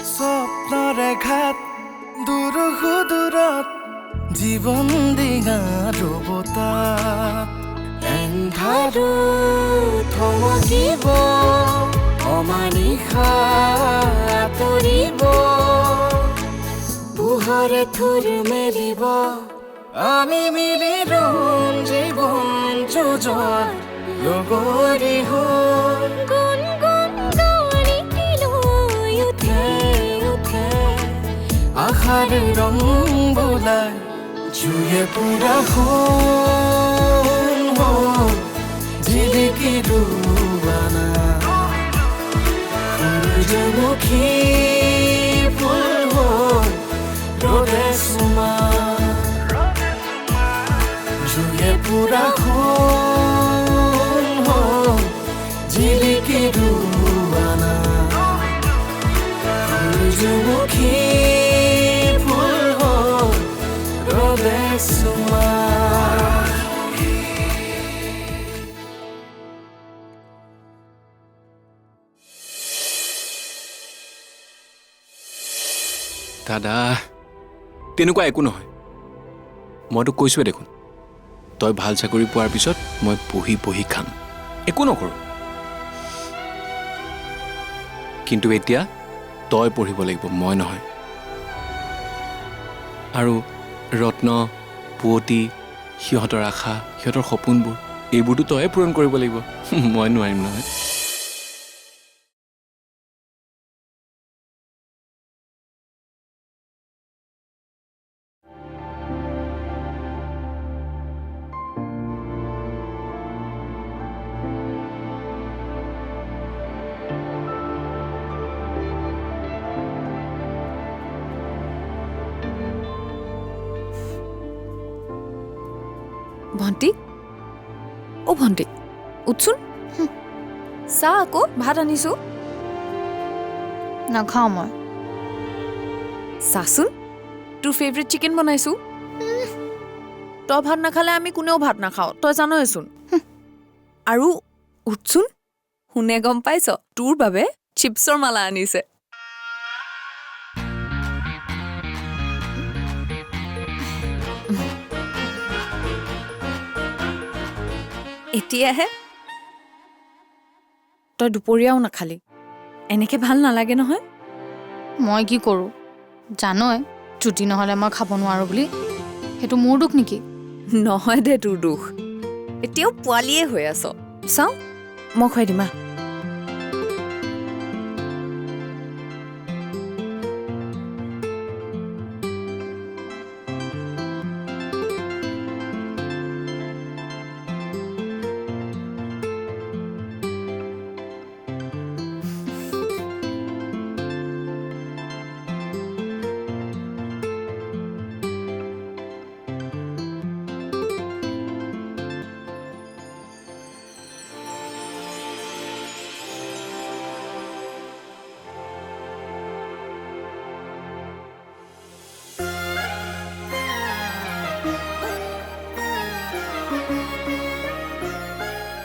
স্বপ্নৰে ঘাট দূৰ সুদূৰত জীৱন দিঙা ৰবতাত এন্ধাৰো থমকিব অমানিশা আঁতৰিব পোহৰে থুৰ মেলিব আমি মিলি ৰম জীৱন যোজৰ লগৰী হ'ল গুণ গুণ লৈ উঠে আশাৰ ৰং বোলাই জুয়ে পুৰা হ'ল জিলিকি ৰুৱানা সূৰুযমুখী ফুল হ'ল ৰ'দে চুমা জুয়ে পুৰা হ'ল জিলিকি ৰুৱানা সূৰুযমুখী ফুল হ'ল ৰ'দে চুমা দাদা তেনেকুৱা একো নহয় মই তোক কৈছোৱে দেখোন তই ভাল চাকৰি পোৱাৰ পিছত মই পঢ়ি পঢ়ি খাম একো নকৰোঁ কিন্তু এতিয়া তই পঢ়িব লাগিব মই নহয় আৰু ৰত্ন পুৱতি সিহঁতৰ আশা সিহঁতৰ সপোনবোৰ এইবোৰতো তয়ে পূৰণ কৰিব লাগিব মই নোৱাৰিম নহয় ভণ্টি অ ভণ্টি উঠচোন চাহ আকৌ ভাত আনিছো নাখাওঁ মই চাচোন তোৰ ফেভৰেট চিকেন বনাইছো তই ভাত নাখালে আমি কোনেও ভাত নাখাওঁ তই জানয়েচোন আৰু উঠচোন শুনে গম পাইছ তোৰ বাবে চিপছৰ মালা আনিছে এতিয়াহে তই দুপৰীয়াও নাখালি এনেকে ভাল নালাগে নহয় মই কি কৰোঁ জানই ছুটি নহ'লে মই খাব নোৱাৰোঁ বুলি সেইটো মোৰ দুখ নেকি নহয় দে তোৰ দুখ এতিয়াও পোৱালিয়ে হৈ আছ চাওঁ মই খুৱাই দিমা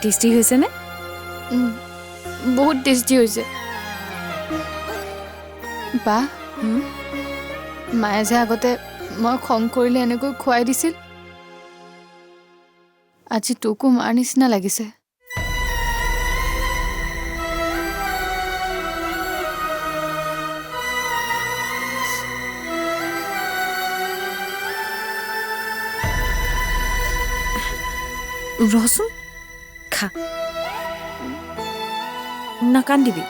টেষ্টি হৈছে নে বহুত টেষ্টি হৈছে বা মায়ে যে আগতে মই খং কৰিলে এনেকৈ খুৱাই দিছিল আজি তোকো মাৰ নিচিনা লাগিছে ৰচোন খা নাকান্দিবি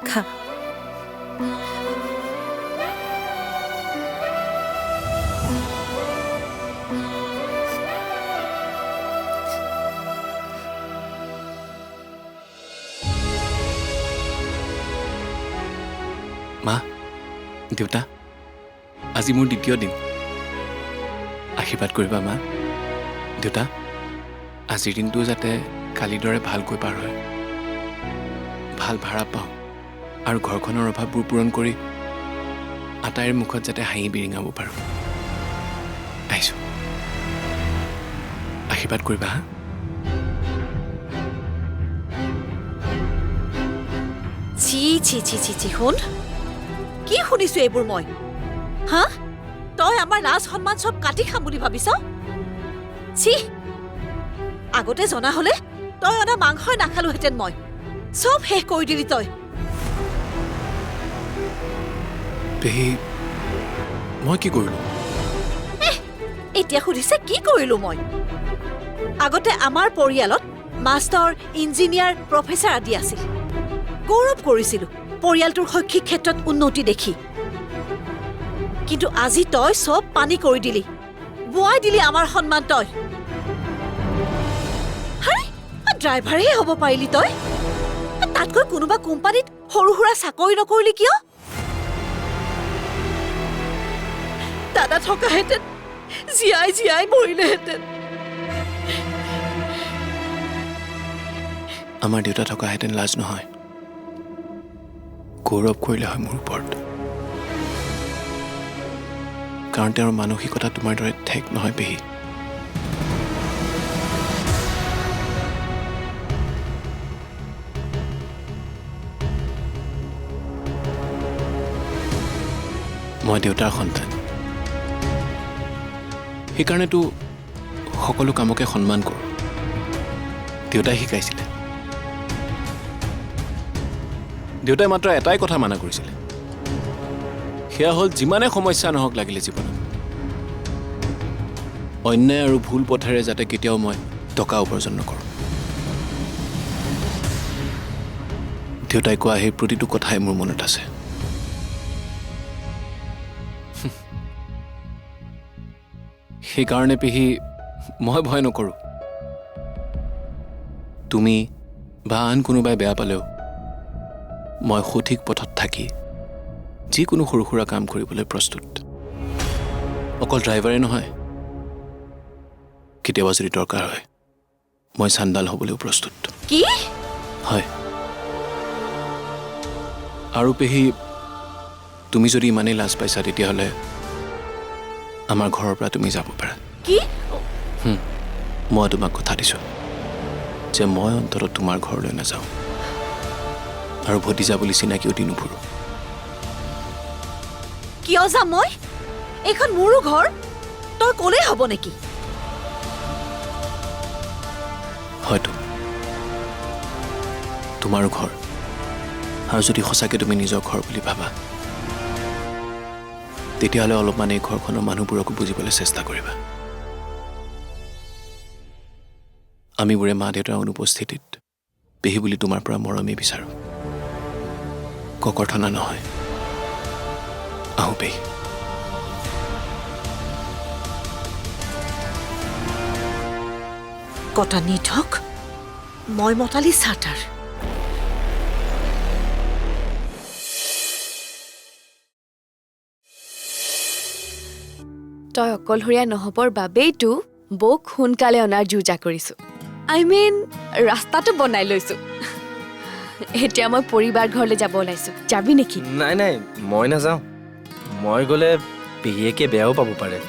খা মা দেউতা আজি মোৰ দ্বিতীয় দিন আশীৰ্বাদ কৰিবা মা দেউতা আজিৰ দিনটো যাতে কালিৰ দৰে ভালকৈ পাৰ হয় ভাল ভাড়া পাওঁ আৰু ঘৰখনৰ অভাৱবোৰ পূৰণ কৰি আটাইৰ মুখত যাতে হাঁহি বিৰিঙাব পাৰোঁ আহিছোঁ আশীৰ্বাদ কৰিবা হা ছি ছি ছি ছি ছি শুন কি শুনিছো এইবোৰ মই হা তই আমাৰ লাজ সন্মান চব কাটি খাম বুলি ভাবিছ ছি আগতে জনা হলে তই অনা মাংসই নাখালোহেঁতেন মই চব শেষ কৰি দিলি তই পেহী মই কি কৰিলোঁ এতিয়া সুধিছে কি কৰিলো মই আগতে আমাৰ পৰিয়ালত মাষ্টৰ ইঞ্জিনিয়াৰ প্ৰফেচাৰ আদি আছিল গৌৰৱ কৰিছিলো পৰিয়ালটোৰ শৈক্ষিক ক্ষেত্ৰত উন্নতি দেখি কিন্তু আজি তই চব পানী কৰি দিলি বুৱাই দিলি আমাৰ সন্মান তই ড্ৰাইভাৰে হ'ব পাৰিলি তই তাতকৈ কোনোবা কোম্পানীত সৰু সুৰা চাকৰি নকৰিলি কিয় দাদা থকাহেঁতেন জীয়াই জীয়াই মৰিলেহেঁতেন আমাৰ দেউতা থকাহেঁতেন লাজ নহয় গৌৰৱ কৰিলে হয় মোৰ ওপৰত কাৰণ তেওঁৰ মানসিকতা তোমাৰ দৰে ঠেক নহয় পেহী মই দেউতাৰ সন্তান সেইকাৰণেতো সকলো কামকে সন্মান কৰোঁ দেউতাই শিকাইছিলে দেউতাই মাত্ৰ এটাই কথা মানা কৰিছিলে সেয়া হ'ল যিমানে সমস্যা নহওক লাগিলে জীৱনত অন্যায় আৰু ভুল পথেৰে যাতে কেতিয়াও মই টকা উপাৰ্জন নকৰোঁ দেউতাই কোৱা সেই প্ৰতিটো কথাই মোৰ মনত আছে সেইকাৰণে পেহী মই ভয় নকৰোঁ তুমি বা আন কোনোবাই বেয়া পালেও মই সঠিক পথত থাকি যিকোনো সৰু সুৰা কাম কৰিবলৈ প্ৰস্তুত অকল ড্ৰাইভাৰে নহয় কেতিয়াবা যদি দৰকাৰ হয় মই চান্দাল হ'বলৈও প্ৰস্তুত কি হয় আৰু পেহী তুমি যদি ইমানেই লাজ পাইছা তেতিয়াহ'লে আমাৰ ঘৰৰ পৰা তুমি যাব পাৰা কি মই তোমাক কথা দিছোঁ যে মই অন্ততঃ তোমাৰ ঘৰলৈ নাযাওঁ আৰু ভতিজা বুলি চিনাকিও দি নুফুৰোঁ কিয় যাম মই এইখন মোৰো ঘৰ তই ক'লেই হ'ব নেকি হয়তো তোমাৰো ঘৰ আৰু যদি সঁচাকৈ তুমি নিজৰ ঘৰ বুলি ভাবা তেতিয়াহ'লে অলপমান এই ঘৰখনৰ মানুহবোৰকো বুজিবলৈ চেষ্টা কৰিবা আমিবোৰে মা দেউতাৰ অনুপস্থিতিত পেহী বুলি তোমাৰ পৰা মৰমেই বিচাৰোঁ ককৰ্থনা নহয় আহোঁ পেহী কটা নিধক মই মতালি চাৰ্টাৰ তই অকলশৰীয়া নহবৰ বাবেইতো বৌক সোনকালে অনাৰ যোজা কৰিছো ৰাস্তাটো বনাই লৈছো এতিয়া মই পৰিবাৰ ঘৰলৈ যাব ওলাইছো যাবি নেকি নাই নাই মই নাযাওঁ মই গ'লে পেহীয়েকে বেয়াও পাব পাৰে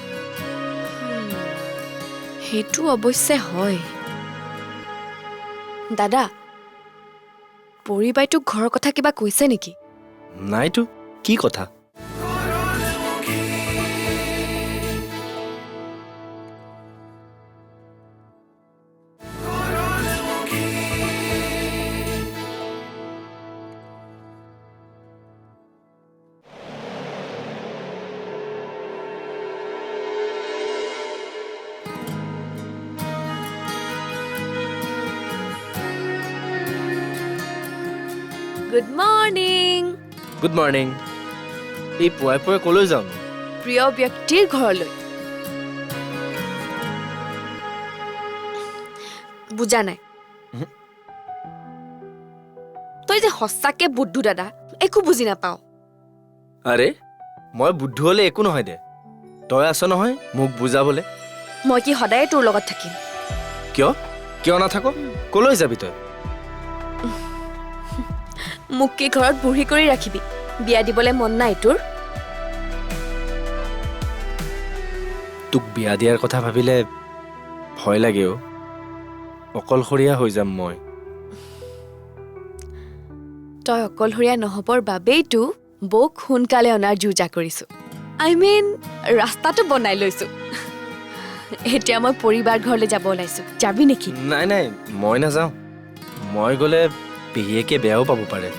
সেইটো অৱশ্যে হয় দাদা পৰিবাৰটোক ঘৰৰ কথা কিবা কৈছে নেকি নাইতো কি কথা গুড মৰ্ণিং গুড মৰ্ণিং এই পুৱাই পুৱাই ক'লৈ যাওঁ প্ৰিয় ব্যক্তিৰ ঘৰলৈ বুজা নাই তই যে সঁচাকে বুদ্ধু দাদা একো বুজি নাপাও আৰে মই বুদ্ধু হ'লে একো নহয় দে তই আছ নহয় মোক বুজাবলে মই কি সদায় তোৰ লগত থাকিম কিয় কিয় নাথাক ক'লৈ যাবি তই মোক কি ঘৰত বুঢ়ী কৰি ৰাখিবি বিয়া দিবলৈ মন নাই তোৰ তোক বিয়া দিয়াৰ কথা ভাবিলে ভয় লাগে অ' অকলশৰীয়া হৈ যাম মই তই অকলশৰীয়া নহবৰ বাবেইতো বৌক সোনকালে অনাৰ যোজা কৰিছো ৰাস্তাটো বনাই লৈছো এতিয়া মই পৰিবাৰ ঘৰলৈ যাব ওলাইছো যাবি নেকি নাই নাই মই নাযাওঁ মই গ'লে পেহীয়েকে বেয়াও পাব পাৰে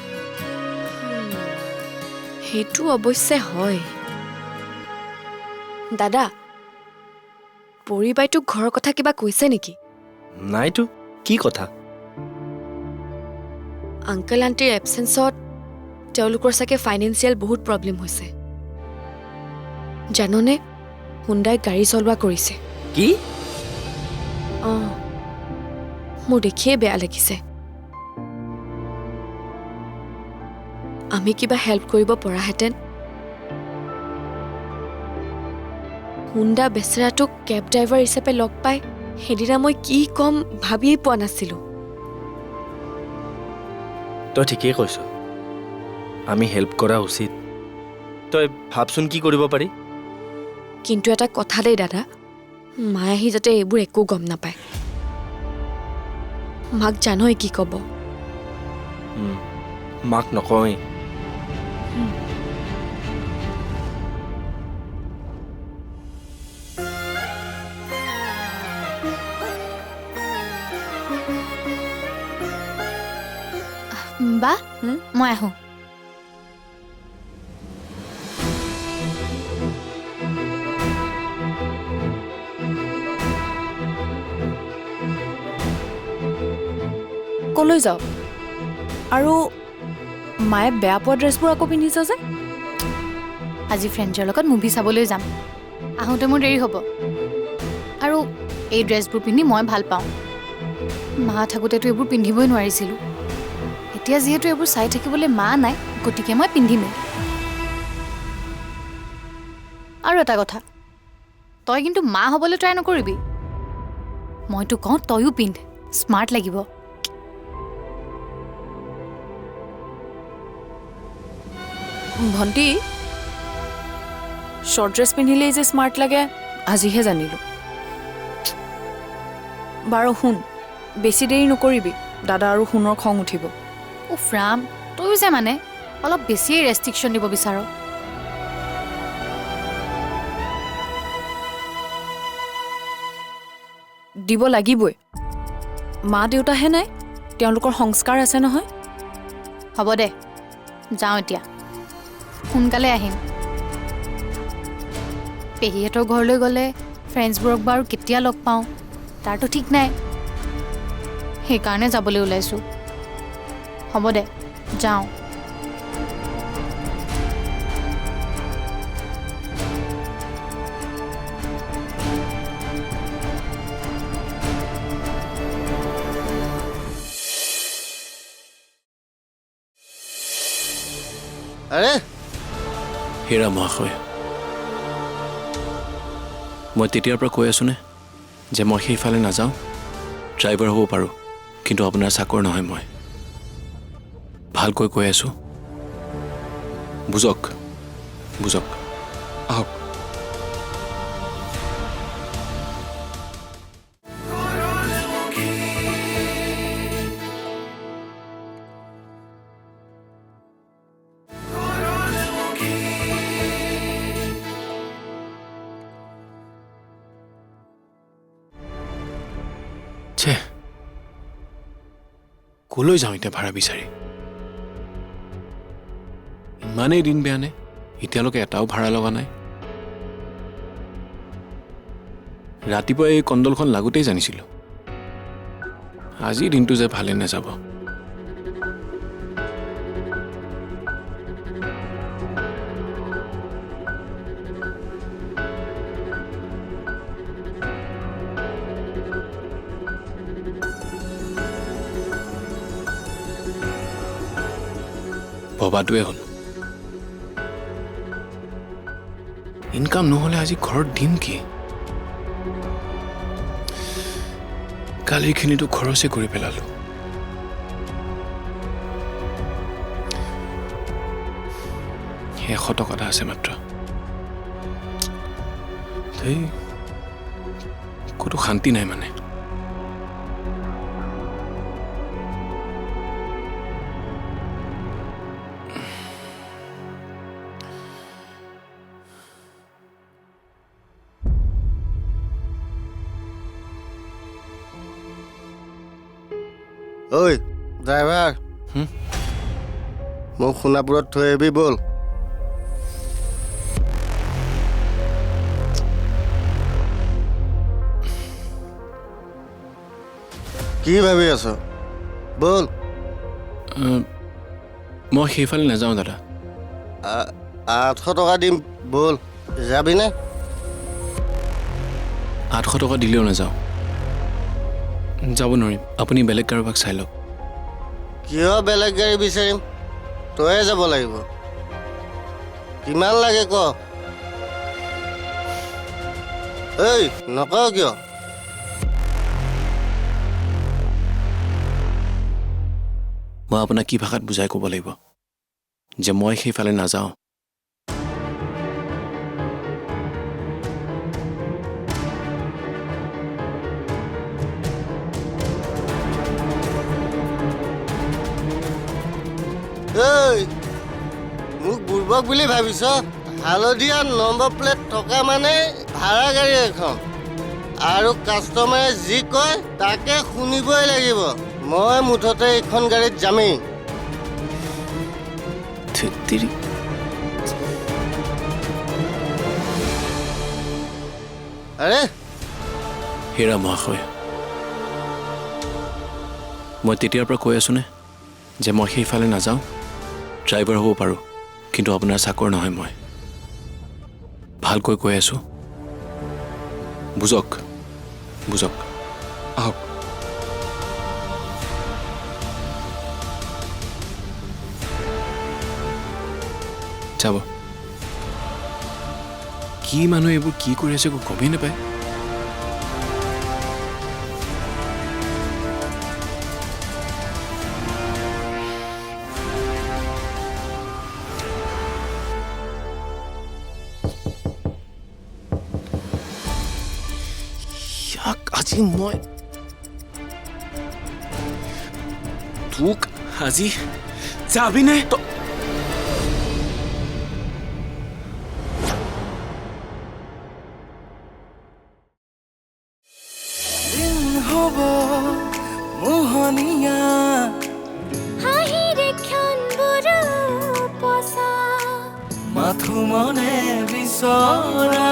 সেইটো অৱশ্যে হয় দাদা পৰিবাৰটোক ঘৰৰ কথা কিবা কৈছে নেকি নাইতো কি কথা আংকল আণ্টিৰ এবচেঞ্চত তেওঁলোকৰ চাগে ফাইনেন্সিয়েল বহুত প্ৰব্লেম হৈছে জাননে হুণ্ডাই গাড়ী চলোৱা কৰিছে কি অঁ মোৰ দেখিয়ে বেয়া লাগিছে আমি কিবা হেল্প কৰিব পৰাহেঁতেন হুণ্ডা বেচেৰাটোক কেব ড্ৰাইভাৰ হিচাপে লগ পাই সেইদিনা মই কি ক'ম ভাবিয়েই পোৱা নাছিলোঁ তই ঠিকেই কৈছ আমি হেল্প কৰা উচিত তই ভাবচোন কি কৰিব পাৰি কিন্তু এটা কথা দেই দাদা মায়ে আহি যাতে এইবোৰ একো গম নাপায় মাক জানই কি ক'ব মাক নকওঁৱেই বা মই আহোঁ কলৈ যাওঁ আৰু মায়ে বেয়া পোৱা ড্ৰেছবোৰ আকৌ পিন্ধিছ যে আজি ফ্ৰেণ্ডছৰ লগত মুভি চাবলৈ যাম আহোঁতে মোৰ দেৰি হ'ব আৰু এই ড্ৰেছবোৰ পিন্ধি মই ভাল পাওঁ মা থাকোঁতেতো এইবোৰ পিন্ধিবই নোৱাৰিছিলোঁ এতিয়া যিহেতু এইবোৰ চাই থাকিবলৈ মা নাই গতিকে মই পিন্ধিমেই আৰু এটা কথা তই কিন্তু মা হ'বলৈ ট্ৰাই নকৰিবি মইতো কওঁ তয়ো পিন্ধ স্মাৰ্ট লাগিব ভণ্টি শ্বৰ্ট ড্ৰেছ পিন্ধিলেই যে স্মাৰ্ট লাগে আজিহে জানিলোঁ বাৰু শুন বেছি দেৰি নকৰিবি দাদা আৰু শুনৰ খং উঠিব উফ ৰাম তয়ো যে মানে অলপ বেছিয়ে ৰেষ্ট্ৰিকশ্যন দিব বিচাৰ দিব লাগিবই মা দেউতাহে নাই তেওঁলোকৰ সংস্কাৰ আছে নহয় হ'ব দে যাওঁ এতিয়া সোনকালে আহিম পেহীহঁতৰ ঘৰলৈ গ'লে ফ্ৰেণ্ডছবোৰক বাৰু কেতিয়া লগ পাওঁ তাৰতো ঠিক নাই সেইকাৰণে যাবলৈ ওলাইছোঁ হ'ব দে যাওঁ আৰে হেৰা মহাশয় মই তেতিয়াৰ পৰা কৈ আছোনে যে মই সেইফালে নাযাওঁ ড্ৰাইভাৰ হ'ব পাৰোঁ কিন্তু আপোনাৰ চাকৰ নহয় মই ভালকৈ কৈ আছোঁ বুজক বুজক আহক কলৈ যাওঁ এতিয়া ভাড়া বিচাৰি ইমানেই দিন বেয়া নে এতিয়ালৈকে এটাও ভাড়া লগা নাই ৰাতিপুৱা এই কণ্ডলখন লাগোতেই জানিছিলোঁ আজিৰ দিনটো যে ভালে নাযাব ভবাটোৱে হ'ল ইনকাম নহ'লে আজি ঘৰত দিম কি কালিৰখিনিতো খৰচে কৰি পেলালোঁ $100 এটা আছে মাত্ৰ ক'তো শান্তি নাই মানে ঐ ড্ৰাইভাৰ মোক সোণাপুৰত থৈ আহিবি ব'ল কি ভাবি আছ ব'ল মই সেইফালে নাযাওঁ দাদা 800 টকা দিম ব'ল যাবিনে 800 টকা দিলেও নাযাওঁ যাব নোৱাৰিম আপুনি বেলেগ কাৰোবাক চাই লওক কিয় বেলেগ গাড়ী বিচাৰিম তয়ে যাব লাগিব কিমান লাগে ক এই নকওঁ কিয় মই আপোনাক কি ভাষাত বুজাই ক'ব লাগিব যে মই সেইফালে নাযাওঁ এই মোক বুৰ্বক বুলি ভাবিছ হালধীয়া নম্বৰ প্লেট থকা মানে ভাড়া গাড়ী এখন আৰু কাষ্টমাৰে যি কয় তাকে শুনিবই লাগিব মই মুঠতে এইখন গাড়ীত যামেই আৰে হেৰা মহাশয় মই তেতিয়াৰ পৰা কৈ আছোনে যে মই সেইফালে নাযাওঁ ড্ৰাইভাৰ হ'ব পাৰোঁ কিন্তু আপোনাৰ চাকৰ নহয় মই ভালকৈ কৈ আছোঁ বুজক বুজক আহক যাব কি মানুহ এইবোৰ কি কৰি আছে একো গমেই নাপায় আজি মই তোক আজি যাবিনে দিন হ'ব মোহনীয়া মাথো মনে বিচৰা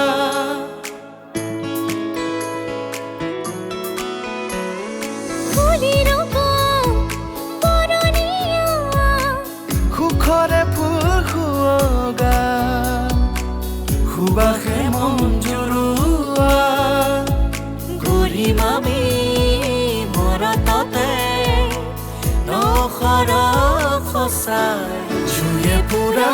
সুখৰে ফুল খুৱগা সুবাসে মন জুৰুৱা ঘূৰিম আমি মৰততে নখৰ সঁচাই জুয়ে পুৰা